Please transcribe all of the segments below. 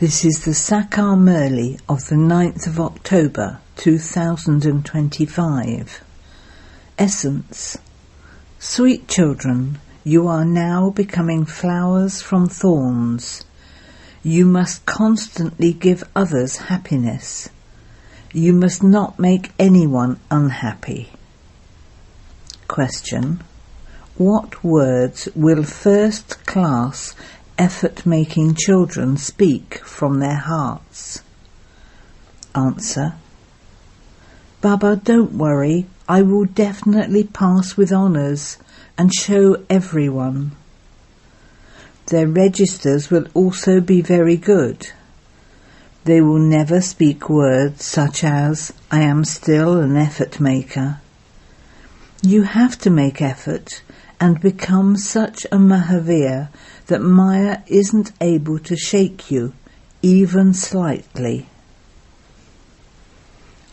This is the English Murli of the 9th of October 2025. Essence. Sweet children, you are now becoming flowers from thorns. You must constantly give others happiness. You must not make anyone unhappy. Question. What words will first-class effort-making children speak from their hearts? Answer. Baba, don't worry, I will definitely pass with honours and show everyone. Their registers will also be very good. They will never speak words such as, I am still an effort maker. You have to make effort and become such a Mahavir that Maya isn't able to shake you, even slightly.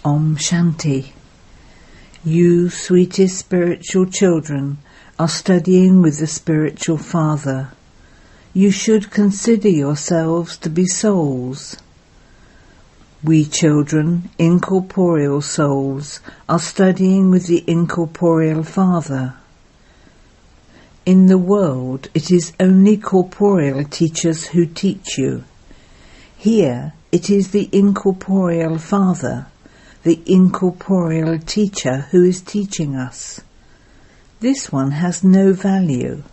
Om Shanti. You, sweetest spiritual children, are studying with the spiritual father. You should consider yourselves to be souls. We children, incorporeal souls, are studying with the incorporeal father. In the world, it is only corporeal teachers who teach you. Here, it is the incorporeal father, the incorporeal teacher who is teaching us. This one has no value.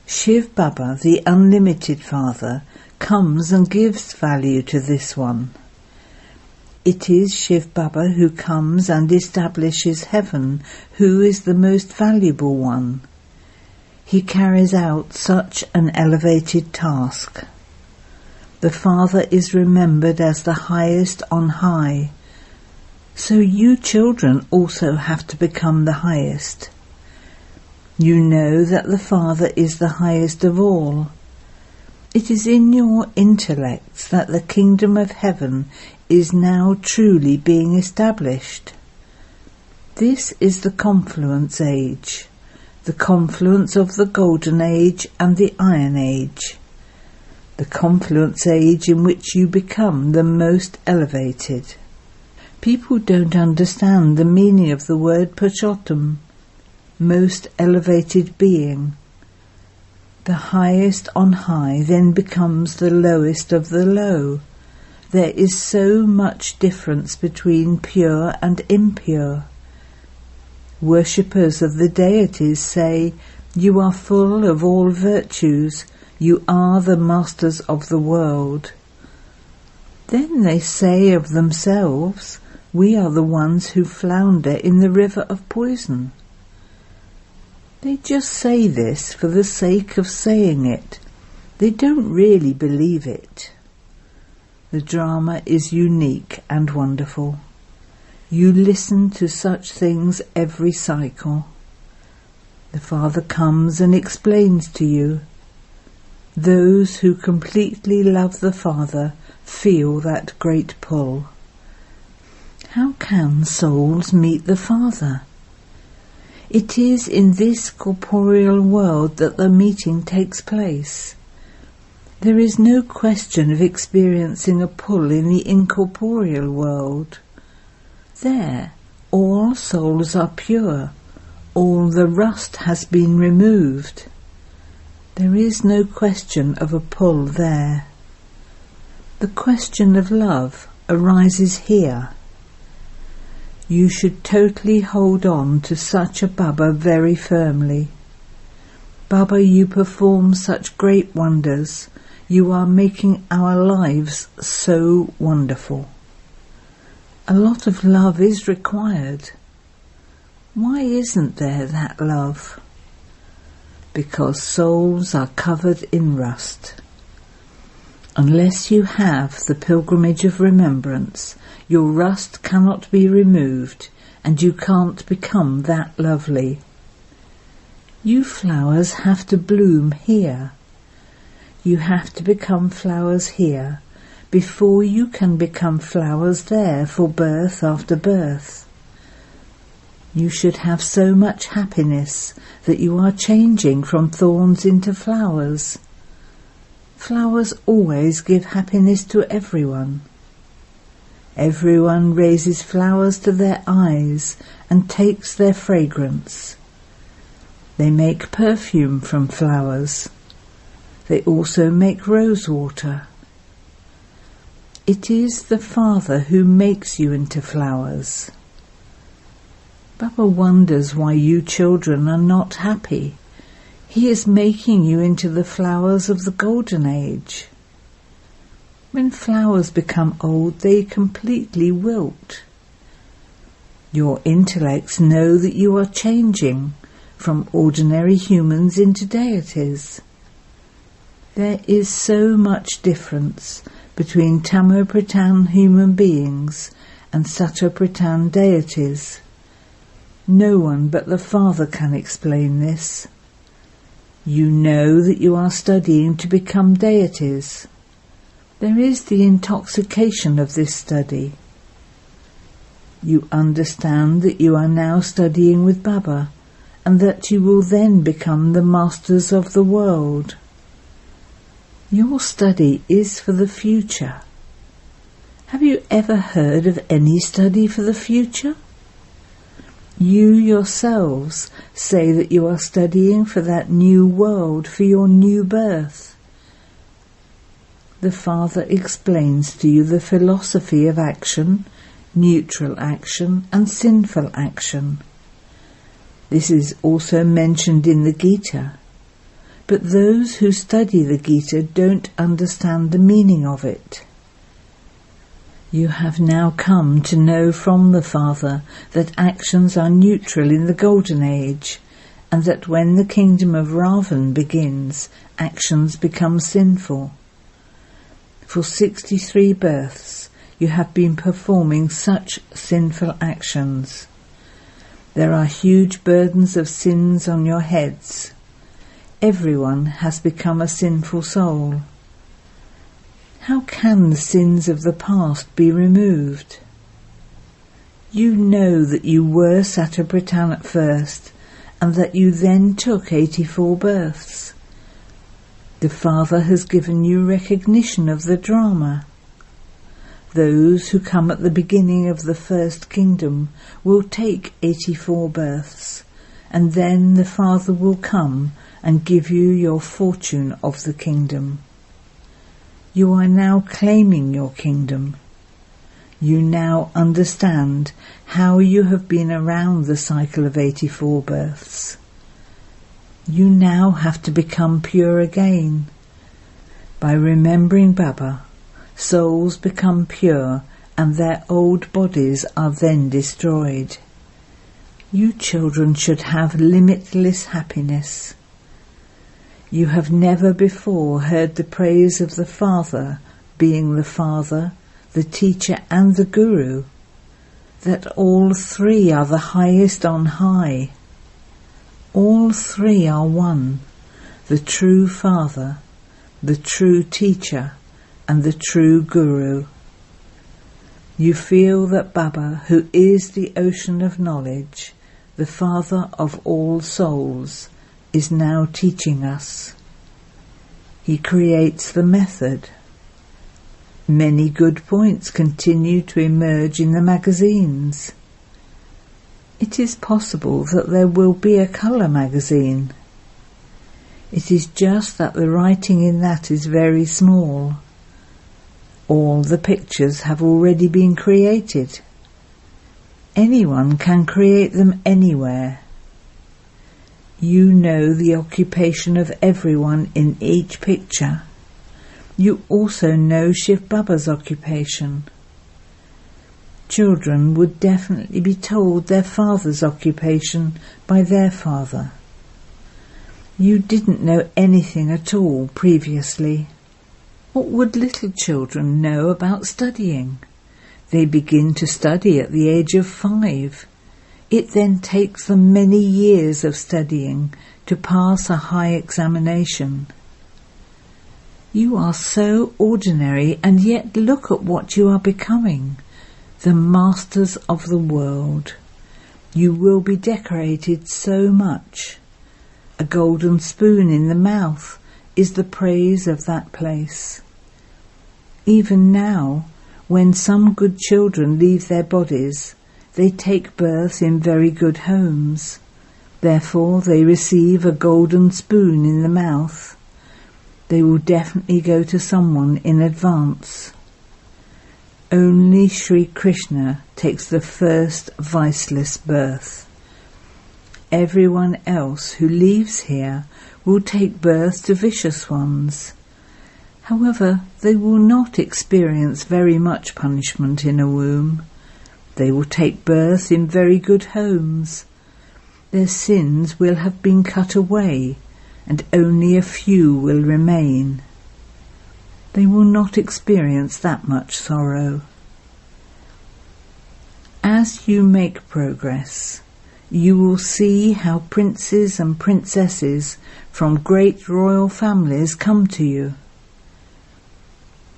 Shiv Baba, the unlimited father, comes and gives value to this one. It is Shiv Baba who comes and establishes heaven, who is the most valuable one. He carries out such an elevated task. The Father is remembered as the highest on high, so you children also have to become the highest. You know that the Father is the highest of all. It is in your intellects that the kingdom of heaven is now truly being established. This is the confluence age. The confluence of the Golden Age and the Iron Age, the confluence age in which you become the most elevated. People don't understand the meaning of the word Purushottam, most elevated being. The highest on high then becomes the lowest of the low. There is so much difference between pure and impure. Worshippers of the deities say, you are full of all virtues, you are the masters of the world. Then they say of themselves, we are the ones who flounder in the river of poison. They just say this for the sake of saying it. They don't really believe it. The drama is unique and wonderful. You listen to such things every cycle. The Father comes and explains to you. Those who completely love the Father feel that great pull. How can souls meet the Father? It is in this corporeal world that the meeting takes place. There is no question of experiencing a pull in the incorporeal world. There, all souls are pure, all the rust has been removed. There is no question of a pull there. The question of love arises here. You should totally hold on to such a Baba very firmly. Baba, you perform such great wonders. You are making our lives so wonderful. A lot of love is required. Why isn't there that love? Because souls are covered in rust. Unless you have the pilgrimage of remembrance, your rust cannot be removed, and you can't become that lovely. You flowers have to bloom here. You have to become flowers here, before you can become flowers there for birth after birth. You should have so much happiness that you are changing from thorns into flowers. Flowers always give happiness to everyone. Everyone raises flowers to their eyes and takes their fragrance. They make perfume from flowers. They also make rose water. It is the Father who makes you into flowers. Baba wonders why you children are not happy. He is making you into the flowers of the Golden Age. When flowers become old, they completely wilt. Your intellects know that you are changing from ordinary humans into deities. There is so much difference between Tamo-Pradhan human beings and Sato-Pradhan deities. No one but the Father can explain this. You know that you are studying to become deities. There is the intoxication of this study. You understand that you are now studying with Baba, and that you will then become the masters of the world. Your study is for the future. Have you ever heard of any study for the future? You yourselves say that you are studying for that new world, for your new birth. The Father explains to you the philosophy of action, neutral action and sinful action. This is also mentioned in the Gita, but those who study the Gita don't understand the meaning of it. You have now come to know from the Father that actions are neutral in the Golden Age, and that when the kingdom of Ravan begins, actions become sinful. For 63 births you have been performing such sinful actions. There are huge burdens of sins on your heads. Everyone has become a sinful soul. How can the sins of the past be removed? You know that you were Sato-Pradhan at first, and that you then took 84 births. The Father has given you recognition of the drama. Those who come at the beginning of the first kingdom will take 84 births, and then the Father will come and give you your fortune of the kingdom. You are now claiming your kingdom. You now understand how you have been around the cycle of 84 births. You now have to become pure again. By remembering Baba, souls become pure and their old bodies are then destroyed. You children should have limitless happiness. You have never before heard the praise of the Father, being the Father, the Teacher and the Guru, that all three are the highest on high. All three are one, the true Father, the true Teacher and the true Guru. You feel that Baba, who is the ocean of knowledge, the Father of all souls, is now teaching us. He creates the method. Many good points continue to emerge in the magazines. It is possible that there will be a colour magazine. It is just that the writing in that is very small. All the pictures have already been created. Anyone can create them anywhere. You know the occupation of everyone in each picture. You also know Shiv Baba's occupation. Children would definitely be told their father's occupation by their father. You didn't know anything at all previously. What would little children know about studying? They begin to study at the age of 5. It then takes them many years of studying to pass a high examination. You are so ordinary, and yet look at what you are becoming, the masters of the world. You will be decorated so much. A golden spoon in the mouth is the praise of that place. Even now, when some good children leave their bodies, they take birth in very good homes. Therefore they receive a golden spoon in the mouth. They will definitely go to someone in advance. Only Sri Krishna takes the first viceless birth. Everyone else who leaves here will take birth to vicious ones. However, they will not experience very much punishment in a womb. They will take birth in very good homes. Their sins will have been cut away, and only a few will remain. They will not experience that much sorrow. As you make progress, you will see how princes and princesses from great royal families come to you.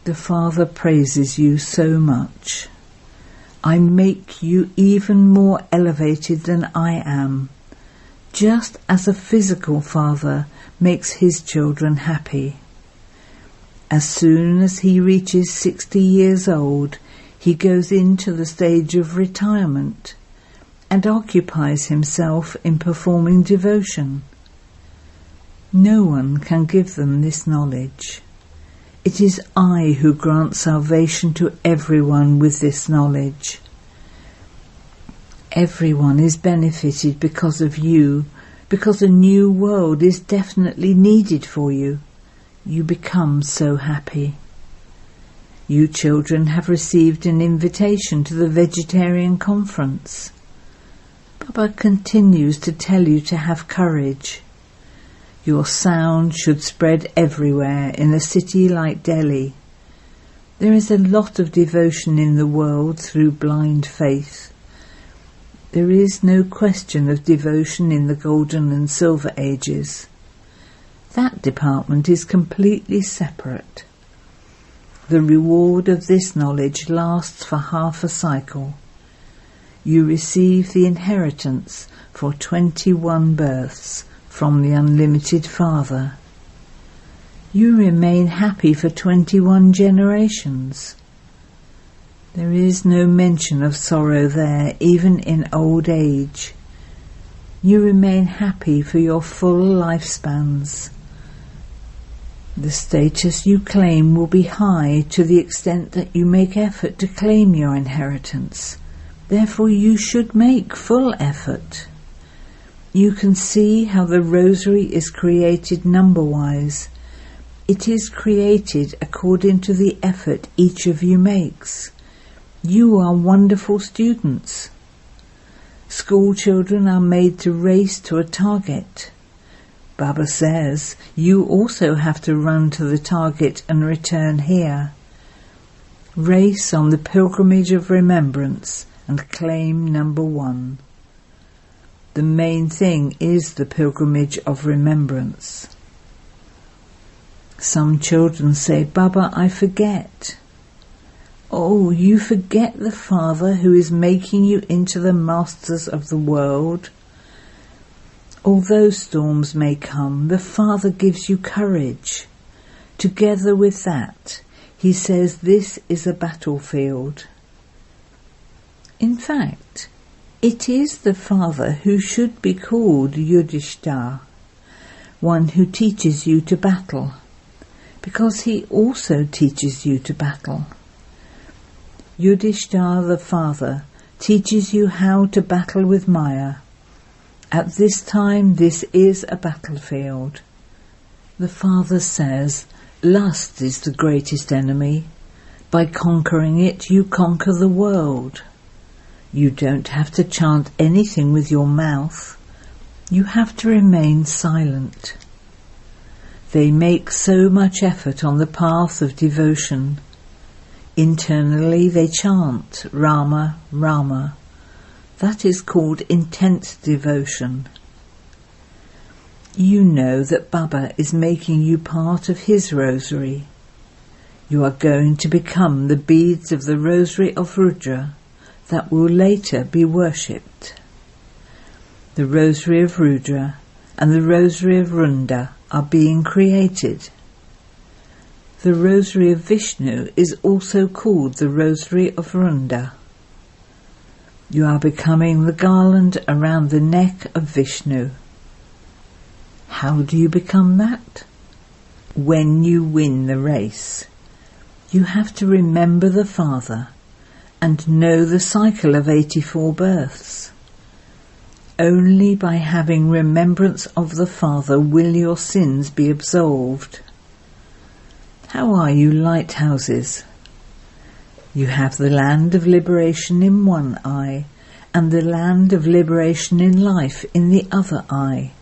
The Father praises you so much. I make you even more elevated than I am, just as a physical father makes his children happy. As soon as he reaches 60 years old, he goes into the stage of retirement and occupies himself in performing devotion. No one can give them this knowledge. It is I who grant salvation to everyone with this knowledge. Everyone is benefited because of you, because a new world is definitely needed for you. You become so happy. You children have received an invitation to the vegetarian conference. Baba continues to tell you to have courage. Your sound should spread everywhere in a city like Delhi. There is a lot of devotion in the world through blind faith. There is no question of devotion in the Golden and Silver Ages. That department is completely separate. The reward of this knowledge lasts for half a cycle. You receive the inheritance for 21 births from the Unlimited Father. You remain happy for 21 generations. There is no mention of sorrow there, even in old age. You remain happy for your full lifespans. The status you claim will be high to the extent that you make effort to claim your inheritance. Therefore you should make full effort. You can see how the rosary is created number-wise. It is created according to the effort each of you makes. You are wonderful students. School children are made to race to a target. Baba says you also have to run to the target and return here. Race on the pilgrimage of remembrance and claim number 1. The main thing is the pilgrimage of remembrance. Some children say, Baba, I forget. Oh, you forget the Father who is making you into the masters of the world. Although storms may come, the Father gives you courage. Together with that, he says this is a battlefield. In fact, it is the Father who should be called Yudhishthira, one who teaches you to battle, because he also teaches you to battle. Yudhishthira the Father teaches you how to battle with Maya. At this time this is a battlefield. The Father says, lust is the greatest enemy. By conquering it, you conquer the world. You don't have to chant anything with your mouth. You have to remain silent. They make so much effort on the path of devotion. Internally they chant Rama, Rama. That is called intense devotion. You know that Baba is making you part of his rosary. You are going to become the beads of the rosary of Rudra that will later be worshipped. The rosary of Rudra and the rosary of Runda are being created. The rosary of Vishnu is also called the rosary of Vrunda. You are becoming the garland around the neck of Vishnu. How do you become that? When you win the race, you have to remember the Father and know the cycle of 84 births. Only by having remembrance of the Father will your sins be absolved. How are you lighthouses? You have the land of liberation in one eye and the land of liberation in life in the other eye.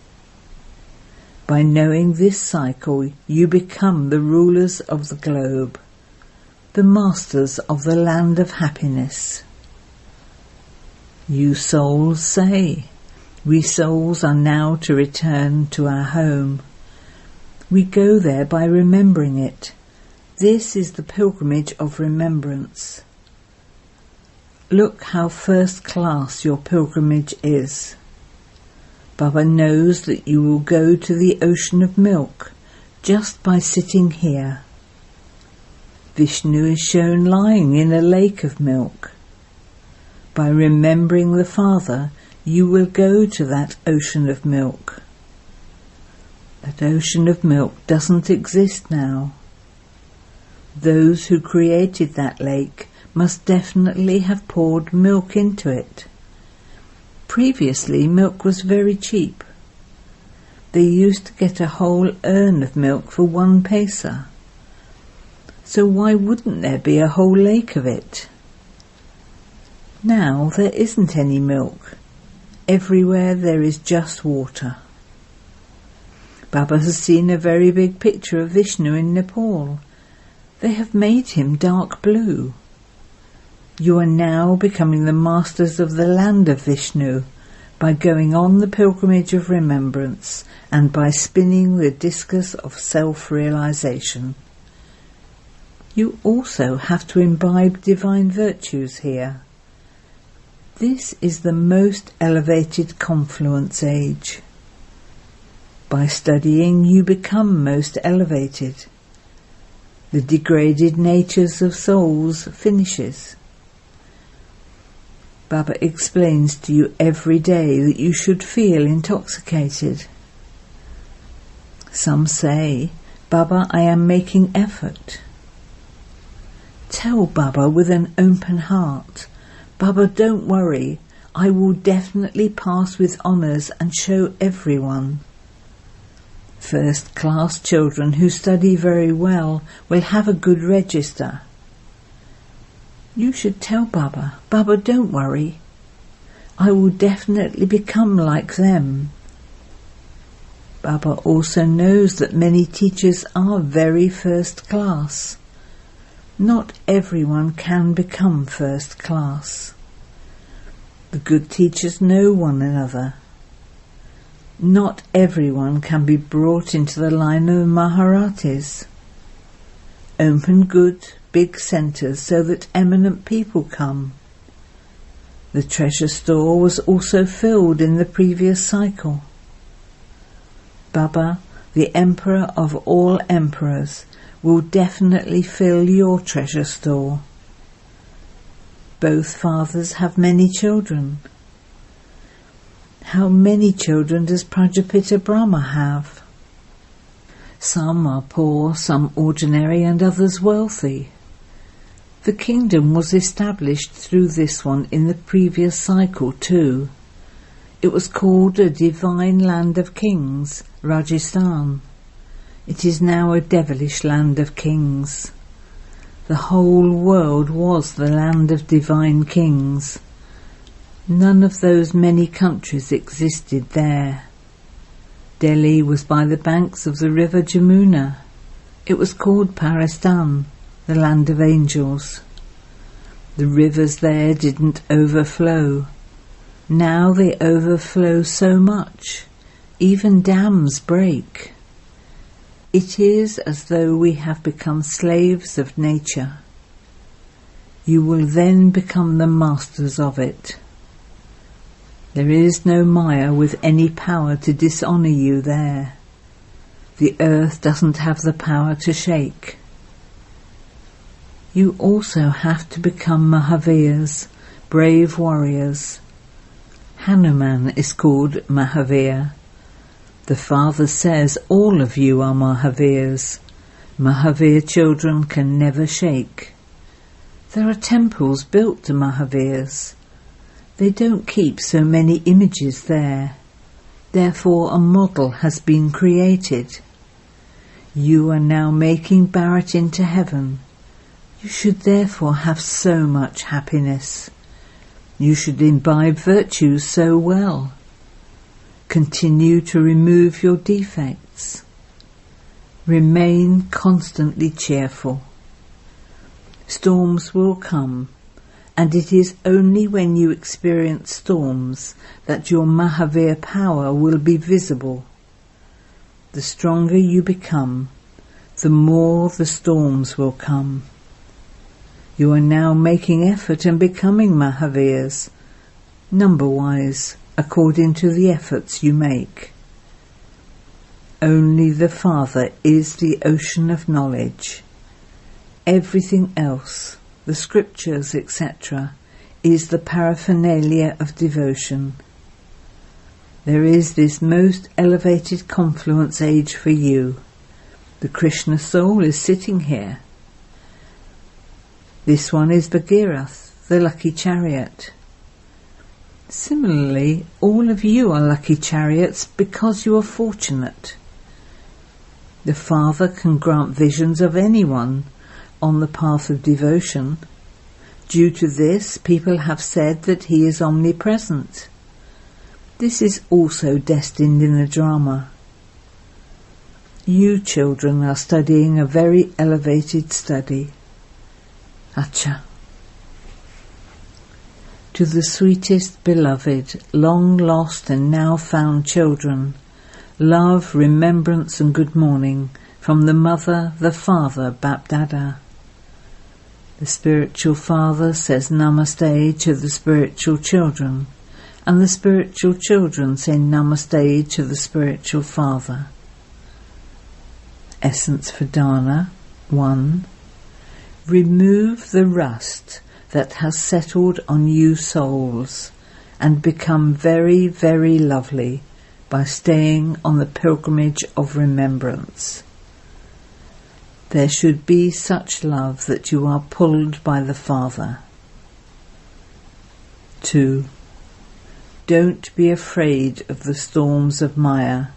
By knowing this cycle, you become the rulers of the globe, the masters of the land of happiness. You souls say, we souls are now to return to our home. We go there by remembering it. This is the pilgrimage of remembrance. Look how first class your pilgrimage is. Baba knows that you will go to the ocean of milk just by sitting here. Vishnu is shown lying in a lake of milk. By remembering the Father, you will go to that ocean of milk. That ocean of milk doesn't exist now. Those who created that lake must definitely have poured milk into it. Previously, milk was very cheap. They used to get a whole urn of milk for 1 paisa. So why wouldn't there be a whole lake of it? Now there isn't any milk. Everywhere there is just water. Baba has seen a very big picture of Vishnu in Nepal. They have made him dark blue. You are now becoming the masters of the land of Vishnu by going on the pilgrimage of remembrance and by spinning the discus of self-realization. You also have to imbibe divine virtues here. This is the most elevated confluence age. By studying, you become most elevated. The degraded natures of souls finishes. Baba explains to you every day that you should feel intoxicated. Some say, Baba, I am making effort. Tell Baba with an open heart, Baba, don't worry, I will definitely pass with honours and show everyone. First-class children who study very well will have a good register. You should tell Baba, Baba, don't worry. I will definitely become like them. Baba also knows that many teachers are very first class. Not everyone can become first class. The good teachers know one another. Not everyone can be brought into the line of Maharatis. Open good, big centres so that eminent people come. The treasure store was also filled in the previous cycle. Baba, the Emperor of all emperors, will definitely fill your treasure store. Both fathers have many children. How many children does Prajapita Brahma have? Some are poor, some ordinary, and others wealthy. The kingdom was established through this one in the previous cycle too. It was called a divine land of kings, Rajasthan. It is now a devilish land of kings. The whole world was the land of divine kings. None of those many countries existed there. Delhi was by the banks of the river Jamuna. It was called Paristan, the land of angels. The rivers there didn't overflow. Now they overflow so much. Even dams break. It is as though we have become slaves of nature. You will then become the masters of it. There is no Maya with any power to dishonour you there. The earth doesn't have the power to shake. You also have to become Mahavirs, brave warriors. Hanuman is called Mahavir. The Father says all of you are Mahavirs. Mahavir children can never shake. There are temples built to Mahavirs. They don't keep so many images there. Therefore a model has been created. You are now making Bharat into heaven. You should therefore have so much happiness. You should imbibe virtues so well. Continue to remove your defects. Remain constantly cheerful. Storms will come, and it is only when you experience storms that your Mahavir power will be visible. The stronger you become, the more the storms will come. You are now making effort and becoming Mahavirs, number-wise, according to the efforts you make. Only the Father is the ocean of knowledge. Everything else, the scriptures, etc., is the paraphernalia of devotion. There is this most elevated confluence age for you. The Krishna soul is sitting here. This one is Bhagirath, the lucky chariot. Similarly, all of you are lucky chariots because you are fortunate. The Father can grant visions of anyone on the path of devotion. Due to this, people have said that he is omnipresent. This is also destined in the drama. You children are studying a very elevated study. Acha. To the sweetest beloved, long lost and now found children, love, remembrance and good morning from the Mother, the Father, Bap-Dada. The spiritual father says Namaste to the spiritual children, and the spiritual children say Namaste to the spiritual father. Essence for Dana 1. Remove the rust that has settled on you souls and become very, very lovely by staying on the pilgrimage of remembrance. There should be such love that you are pulled by the Father. 2. Don't be afraid of the storms of Maya.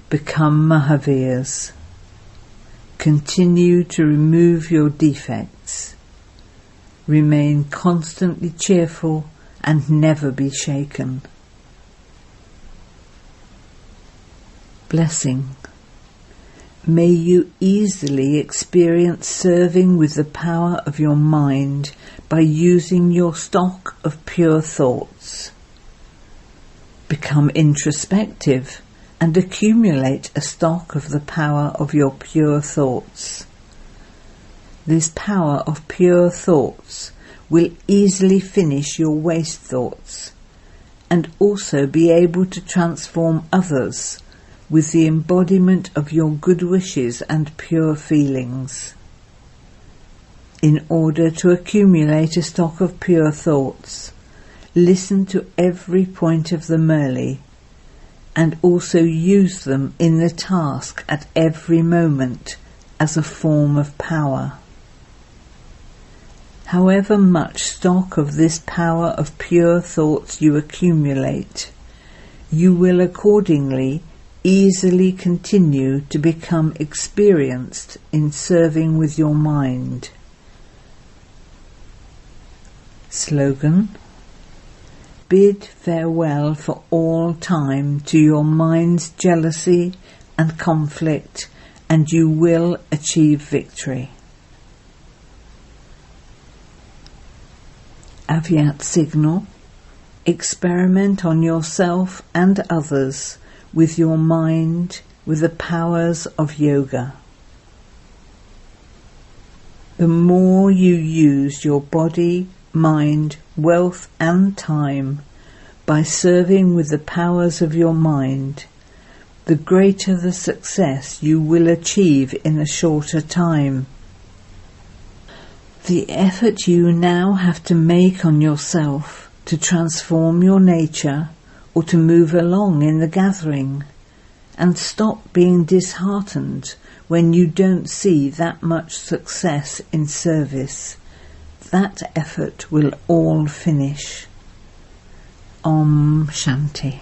Become Mahavirs. Continue to remove your defects. Remain constantly cheerful and never be shaken. Blessing. May you easily experience serving with the power of your mind by using your stock of pure thoughts. Become introspective and accumulate a stock of the power of your pure thoughts. This power of pure thoughts will easily finish your waste thoughts and also be able to transform others with the embodiment of your good wishes and pure feelings. In order to accumulate a stock of pure thoughts, listen to every point of the Murli and also use them in the task at every moment as a form of power. However much stock of this power of pure thoughts you accumulate, you will accordingly easily continue to become experienced in serving with your mind. Slogan: bid farewell for all time to your mind's jealousy and conflict, and you will achieve victory. Avyat signal: experiment on yourself and others with your mind, with the powers of yoga. The more you use your body, mind, wealth and time by serving with the powers of your mind, the greater the success you will achieve in a shorter time. The effort you now have to make on yourself to transform your nature or to move along in the gathering, and stop being disheartened when you don't see that much success in service. That effort will all finish. Om Shanti.